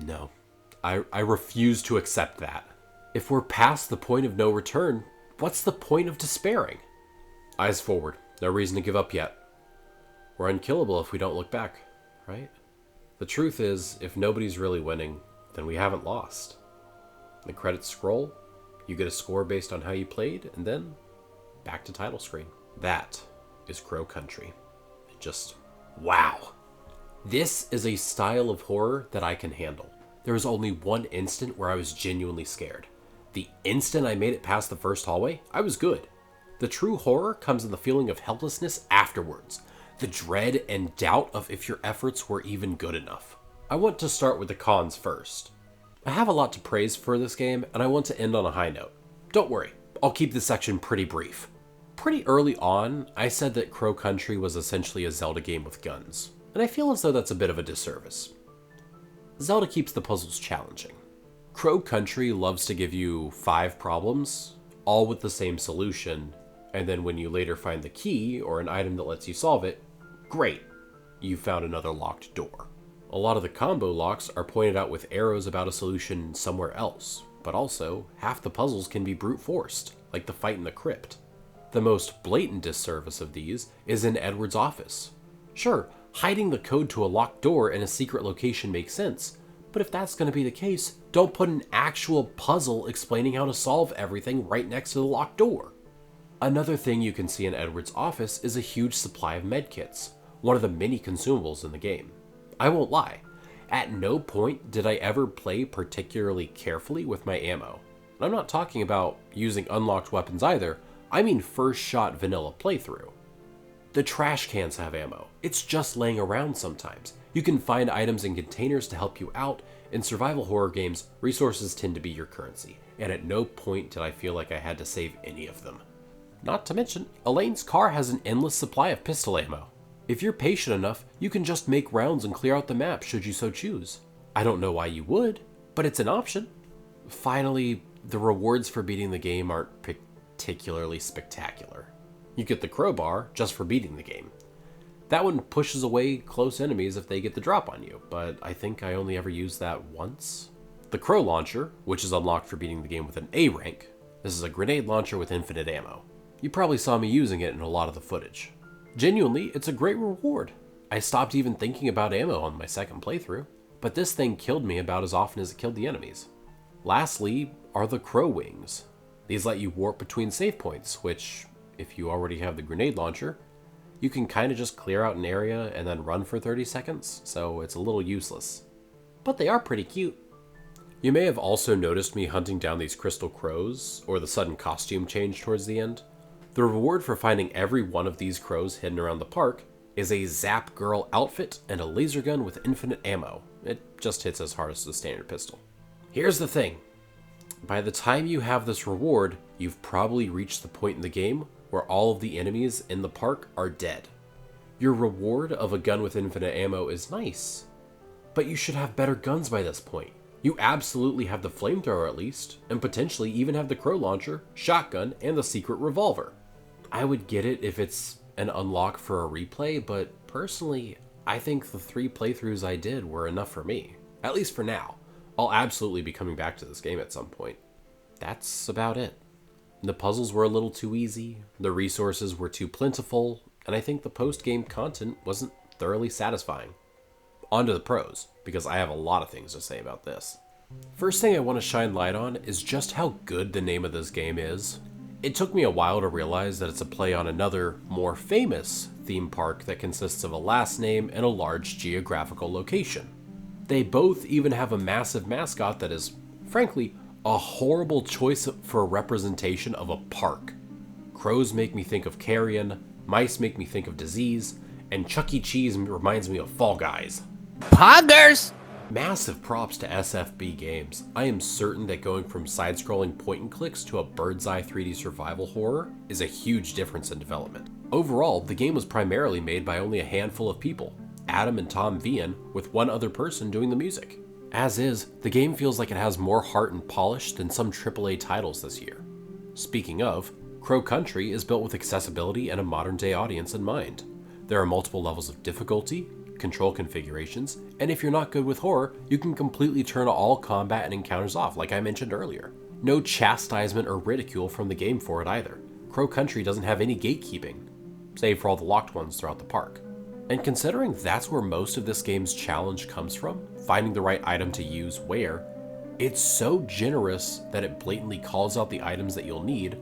No, I refuse to accept that. If we're past the point of no return, what's the point of despairing? Eyes forward, no reason to give up yet. We're unkillable if we don't look back, right? The truth is, if nobody's really winning, then we haven't lost. The credits scroll, you get a score based on how you played, and then back to title screen. That is Crow Country. Just wow. This is a style of horror that I can handle. There was only one instant where I was genuinely scared. The instant I made it past the first hallway, I was good. The true horror comes in the feeling of helplessness afterwards. The dread and doubt of if your efforts were even good enough. I want to start with the cons first. I have a lot to praise for this game, and I want to end on a high note. Don't worry, I'll keep this section pretty brief. Pretty early on, I said that Crow Country was essentially a Zelda game with guns, and I feel as though that's a bit of a disservice. Zelda keeps the puzzles challenging. Crow Country loves to give you 5 problems, all with the same solution, and then when you later find the key or an item that lets you solve it, great, you found another locked door. A lot of the combo locks are pointed out with arrows about a solution somewhere else, but also half the puzzles can be brute forced, like the fight in the crypt. The most blatant disservice of these is in Edward's office. Sure, hiding the code to a locked door in a secret location makes sense, but if that's going to be the case, don't put an actual puzzle explaining how to solve everything right next to the locked door. Another thing you can see in Edward's office is a huge supply of medkits, one of the many consumables in the game. I won't lie, at no point did I ever play particularly carefully with my ammo. And I'm not talking about using unlocked weapons either, I mean first shot vanilla playthrough. The trash cans have ammo. It's just laying around sometimes. You can find items in containers to help you out. In survival horror games, resources tend to be your currency, and at no point did I feel like I had to save any of them. Not to mention, Elaine's car has an endless supply of pistol ammo. If you're patient enough, you can just make rounds and clear out the map should you so choose. I don't know why you would, but it's an option. Finally, the rewards for beating the game aren't particularly spectacular. You get the crowbar just for beating the game. That one pushes away close enemies if they get the drop on you, but I think I only ever used that once. The crow launcher, which is unlocked for beating the game with an A rank, this is a grenade launcher with infinite ammo. You probably saw me using it in a lot of the footage. Genuinely, it's a great reward. I stopped even thinking about ammo on my second playthrough, but this thing killed me about as often as it killed the enemies. Lastly are the crow wings. These let you warp between save points, which, if you already have the grenade launcher, you can kind of just clear out an area and then run for 30 seconds, so it's a little useless. But they are pretty cute. You may have also noticed me hunting down these crystal crows, or the sudden costume change towards the end. The reward for finding every one of these crows hidden around the park is a Zap Girl outfit and a laser gun with infinite ammo. It just hits as hard as the standard pistol. Here's the thing. By the time you have this reward, you've probably reached the point in the game where all of the enemies in the park are dead. Your reward of a gun with infinite ammo is nice, but you should have better guns by this point. You absolutely have the flamethrower at least, and potentially even have the crow launcher, shotgun, and the secret revolver. I would get it if it's an unlock for a replay, but personally, I think the 3 playthroughs I did were enough for me. At least for now. I'll absolutely be coming back to this game at some point. That's about it. The puzzles were a little too easy, the resources were too plentiful, and I think the post-game content wasn't thoroughly satisfying. On to the pros, because I have a lot of things to say about this. First thing I want to shine light on is just how good the name of this game is. It took me a while to realize that it's a play on another, more famous theme park that consists of a last name and a large geographical location. They both even have a massive mascot that is, frankly, a horrible choice for a representation of a park. Crows make me think of carrion, mice make me think of disease, and Chuck E. Cheese reminds me of Fall Guys. Poggers! Massive props to SFB Games. I am certain that going from side-scrolling point-and-clicks to a bird's-eye 3D survival horror is a huge difference in development. Overall, the game was primarily made by only a handful of people, Adam and Tom Vian, with one other person doing the music. As is, the game feels like it has more heart and polish than some AAA titles this year. Speaking of, Crow Country is built with accessibility and a modern-day audience in mind. There are multiple levels of difficulty, control configurations, and if you're not good with horror, you can completely turn all combat and encounters off, like I mentioned earlier. No chastisement or ridicule from the game for it either. Crow Country doesn't have any gatekeeping, save for all the locked ones throughout the park. And considering that's where most of this game's challenge comes from, finding the right item to use where, it's so generous that it blatantly calls out the items that you'll need,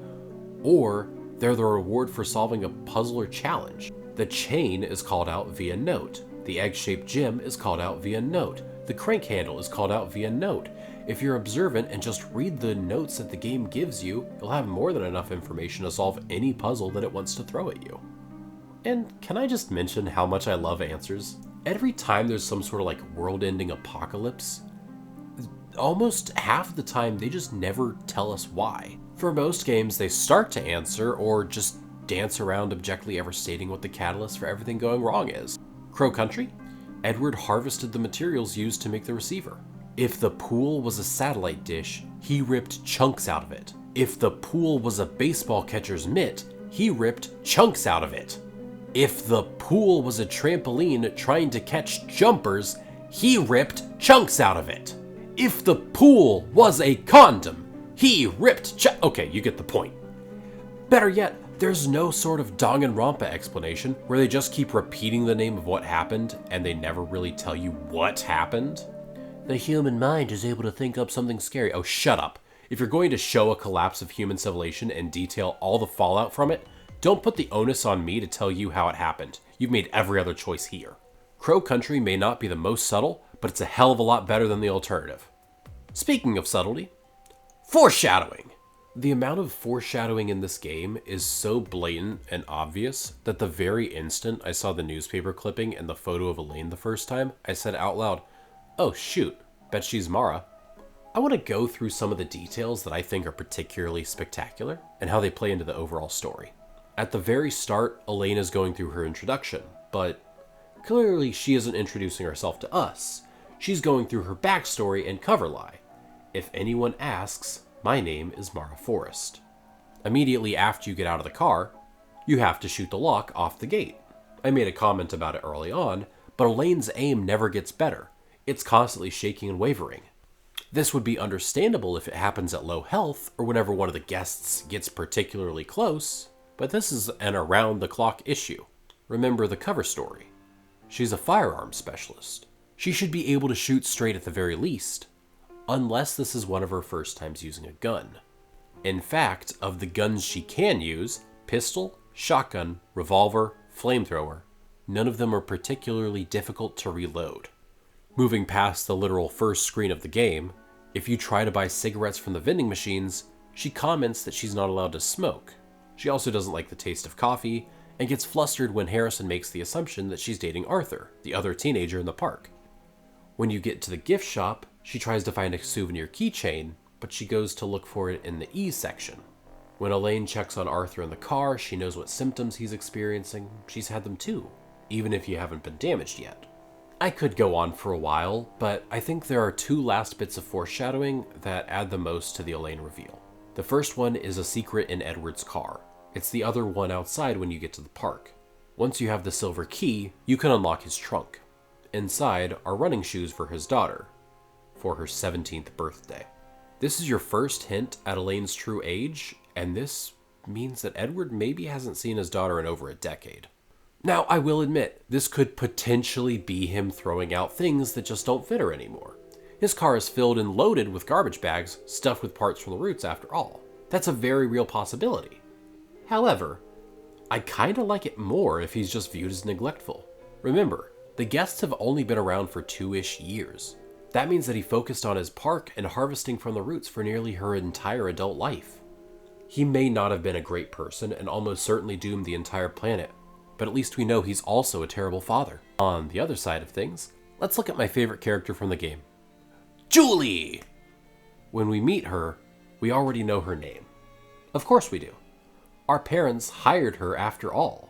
or they're the reward for solving a puzzle or challenge. The chain is called out via note. The egg-shaped gem is called out via note. The crank handle is called out via note. If you're observant and just read the notes that the game gives you, you'll have more than enough information to solve any puzzle that it wants to throw at you. And can I just mention how much I love answers? Every time there's some sort of like world-ending apocalypse, almost half the time they just never tell us why. For most games, they start to answer or just dance around objectively ever stating what the catalyst for everything going wrong is. Crow Country? Edward harvested the materials used to make the receiver. If the pool was a satellite dish, he ripped chunks out of it. If the pool was a baseball catcher's mitt, he ripped chunks out of it. If the pool was a trampoline trying to catch jumpers, he ripped chunks out of it. If the pool was a condom, he ripped okay, you get the point. Better yet, there's no sort of Danganronpa explanation where they just keep repeating the name of what happened and they never really tell you what happened. The human mind is able to think up something scary. Oh, shut up. If you're going to show a collapse of human civilization and detail all the fallout from it, don't put the onus on me to tell you how it happened. You've made every other choice here. Crow Country may not be the most subtle, but it's a hell of a lot better than the alternative. Speaking of subtlety, foreshadowing. The amount of foreshadowing in this game is so blatant and obvious that the very instant I saw the newspaper clipping and the photo of Elaine the first time, I said out loud, "Oh shoot, bet she's Mara." I want to go through some of the details that I think are particularly spectacular and how they play into the overall story. At the very start, Elaine is going through her introduction, but clearly she isn't introducing herself to us. She's going through her backstory and cover lie. If anyone asks, my name is Mara Forrest. Immediately after you get out of the car, you have to shoot the lock off the gate. I made a comment about it early on, but Elaine's aim never gets better. It's constantly shaking and wavering. This would be understandable if it happens at low health or whenever one of the guests gets particularly close, but this is an around-the-clock issue. Remember the cover story. She's a firearms specialist. She should be able to shoot straight at the very least, unless this is one of her first times using a gun. In fact, of the guns she can use, pistol, shotgun, revolver, flamethrower, none of them are particularly difficult to reload. Moving past the literal first screen of the game, if you try to buy cigarettes from the vending machines, she comments that she's not allowed to smoke. She also doesn't like the taste of coffee, and gets flustered when Harrison makes the assumption that she's dating Arthur, the other teenager in the park. When you get to the gift shop, she tries to find a souvenir keychain, but she goes to look for it in the E section. When Elaine checks on Arthur in the car, she knows what symptoms he's experiencing. She's had them too, even if you haven't been damaged yet. I could go on for a while, but I think there are two last bits of foreshadowing that add the most to the Elaine reveal. The first one is a secret in Edward's car. It's the other one outside when you get to the park. Once you have the silver key, you can unlock his trunk. Inside are running shoes for his daughter, for her 17th birthday. This is your first hint at Elaine's true age, and this means that Edward maybe hasn't seen his daughter in over a decade. Now, I will admit, this could potentially be him throwing out things that just don't fit her anymore. His car is filled and loaded with garbage bags, stuffed with parts from the roots after all. That's a very real possibility. However, I kinda like it more if he's just viewed as neglectful. Remember, the guests have only been around for 2-ish years. That means that he focused on his park and harvesting from the roots for nearly her entire adult life. He may not have been a great person and almost certainly doomed the entire planet, but at least we know he's also a terrible father. On the other side of things, let's look at my favorite character from the game. Julie! When we meet her, we already know her name. Of course we do. Our parents hired her after all.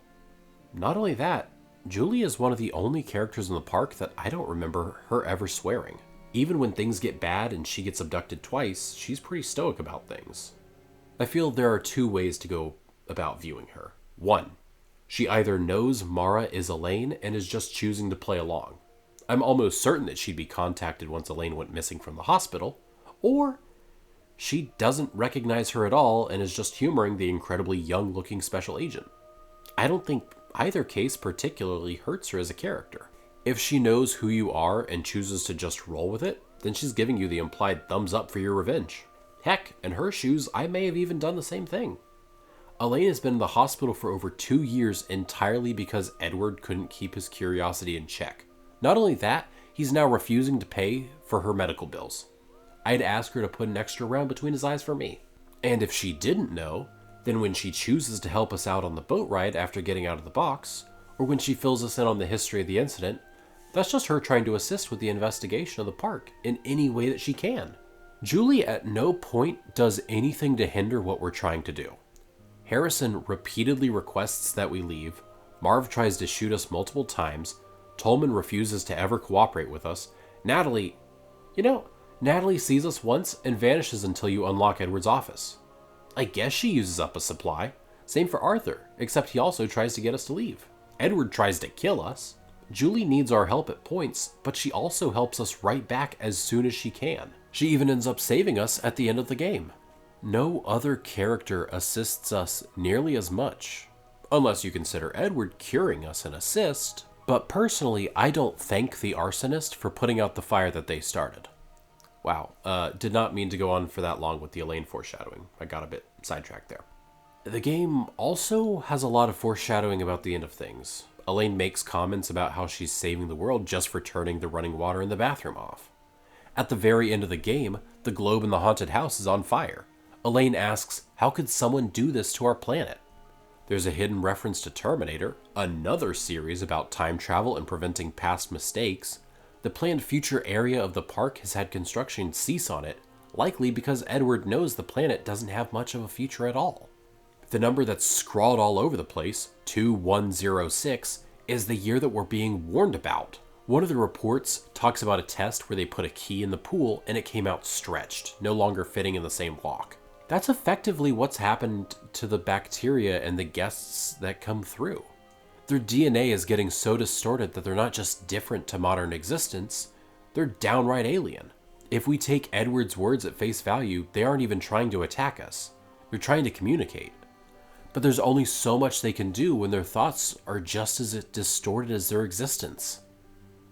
Not only that, Julie is one of the only characters in the park that I don't remember her ever swearing. Even when things get bad and she gets abducted twice, she's pretty stoic about things. I feel there are two ways to go about viewing her. One, she either knows Mara is Elaine and is just choosing to play along. I'm almost certain that she'd be contacted once Elaine went missing from the hospital. Or she doesn't recognize her at all and is just humoring the incredibly young-looking special agent. I don't think either case particularly hurts her as a character. If she knows who you are and chooses to just roll with it, then she's giving you the implied thumbs up for your revenge. Heck, in her shoes, I may have even done the same thing. Elaine has been in the hospital for over 2 years entirely because Edward couldn't keep his curiosity in check. Not only that, he's now refusing to pay for her medical bills. I'd ask her to put an extra round between his eyes for me. And if she didn't know, then when she chooses to help us out on the boat ride after getting out of the box, or when she fills us in on the history of the incident, that's just her trying to assist with the investigation of the park in any way that she can. Julie at no point does anything to hinder what we're trying to do. Harrison repeatedly requests that we leave, Marv tries to shoot us multiple times, Tolman refuses to ever cooperate with us, Natalie sees us once and vanishes until you unlock Edward's office. I guess she uses up a supply. Same for Arthur, except he also tries to get us to leave. Edward tries to kill us. Julie needs our help at points, but she also helps us right back as soon as she can. She even ends up saving us at the end of the game. No other character assists us nearly as much, unless you consider Edward curing us an assist. But personally, I don't thank the arsonist for putting out the fire that they started. Wow, did not mean to go on for that long with the Elaine foreshadowing. I got a bit sidetracked there. The game also has a lot of foreshadowing about the end of things. Elaine makes comments about how she's saving the world just for turning the running water in the bathroom off. At the very end of the game, the globe in the haunted house is on fire. Elaine asks, how could someone do this to our planet? There's a hidden reference to Terminator, another series about time travel and preventing past mistakes. The planned future area of the park has had construction cease on it, likely because Edward knows the planet doesn't have much of a future at all. The number that's scrawled all over the place, 2106, is the year that we're being warned about. One of the reports talks about a test where they put a key in the pool and it came out stretched, no longer fitting in the same lock. That's effectively what's happened to the bacteria and the guests that come through. Their DNA is getting so distorted that they're not just different to modern existence, they're downright alien. If we take Edward's words at face value, they aren't even trying to attack us. They're trying to communicate. But there's only so much they can do when their thoughts are just as distorted as their existence.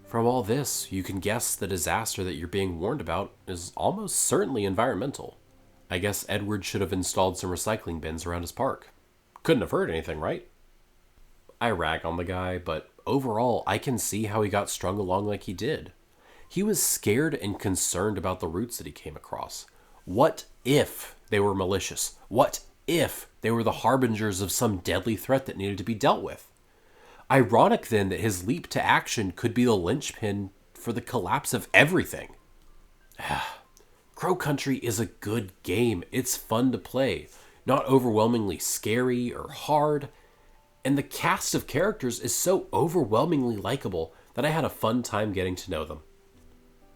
From all this, you can guess the disaster that you're being warned about is almost certainly environmental. I guess Edward should have installed some recycling bins around his park. Couldn't have hurt anything, right? I rag on the guy, but overall, I can see how he got strung along like he did. He was scared and concerned about the routes that he came across. What if they were malicious? What if they were the harbingers of some deadly threat that needed to be dealt with? Ironic then that his leap to action could be the linchpin for the collapse of everything. Crow Country is a good game. It's fun to play, not overwhelmingly scary or hard, and the cast of characters is so overwhelmingly likable that I had a fun time getting to know them.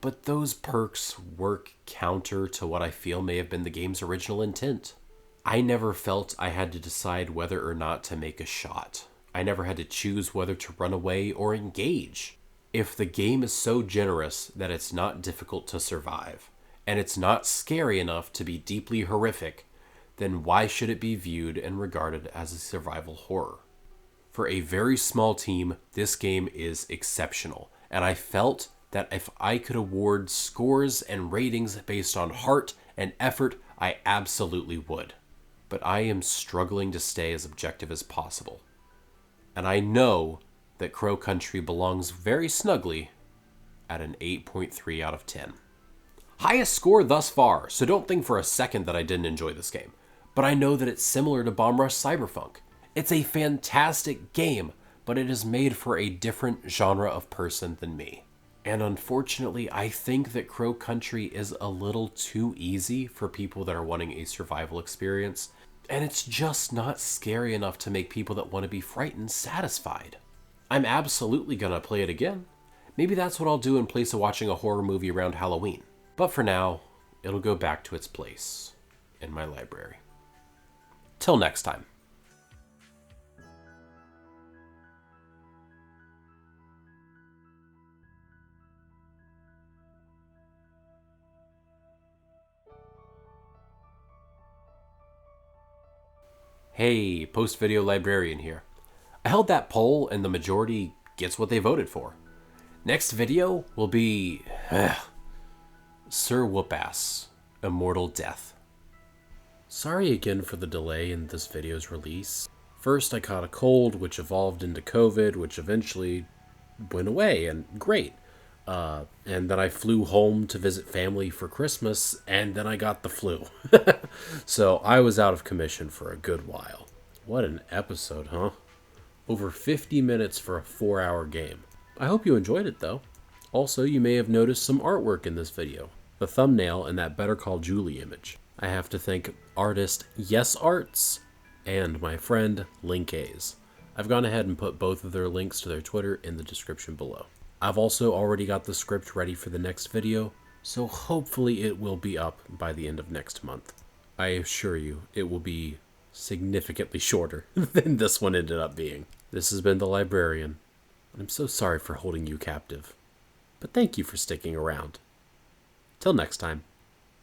But those perks work counter to what I feel may have been the game's original intent. I never felt I had to decide whether or not to make a shot. I never had to choose whether to run away or engage. If the game is so generous that it's not difficult to survive, and it's not scary enough to be deeply horrific, then why should it be viewed and regarded as a survival horror? For a very small team, this game is exceptional, and I felt that if I could award scores and ratings based on heart and effort, I absolutely would. But I am struggling to stay as objective as possible. And I know that Crow Country belongs very snugly at an 8.3 out of 10. Highest score thus far, so don't think for a second that I didn't enjoy this game. But I know that it's similar to Bomb Rush Cyberpunk. It's a fantastic game, but it is made for a different genre of person than me. And unfortunately, I think that Crow Country is a little too easy for people that are wanting a survival experience, and it's just not scary enough to make people that want to be frightened satisfied. I'm absolutely gonna play it again. Maybe that's what I'll do in place of watching a horror movie around Halloween. But for now, it'll go back to its place in my library. Till next time. Hey, post-video librarian here. I held that poll and the majority gets what they voted for. Next video will be Sir Whoopass, Immortal Death. Sorry again for the delay in this video's release. First I caught a cold, which evolved into COVID, which eventually went away, and great. And then I flew home to visit family for Christmas, and then I got the flu. So I was out of commission for a good while. What an episode, huh? Over 50 minutes for a 4-hour game. I hope you enjoyed it, though. Also, you may have noticed some artwork in this video. The thumbnail and that Better Call Julie image. I have to thank artist Yes Arts and my friend Linkays. I've gone ahead and put both of their links to their Twitter in the description below. I've also already got the script ready for the next video, so hopefully it will be up by the end of next month. I assure you, it will be significantly shorter than this one ended up being. This has been The Librarian. I'm so sorry for holding you captive, but thank you for sticking around. Till next time.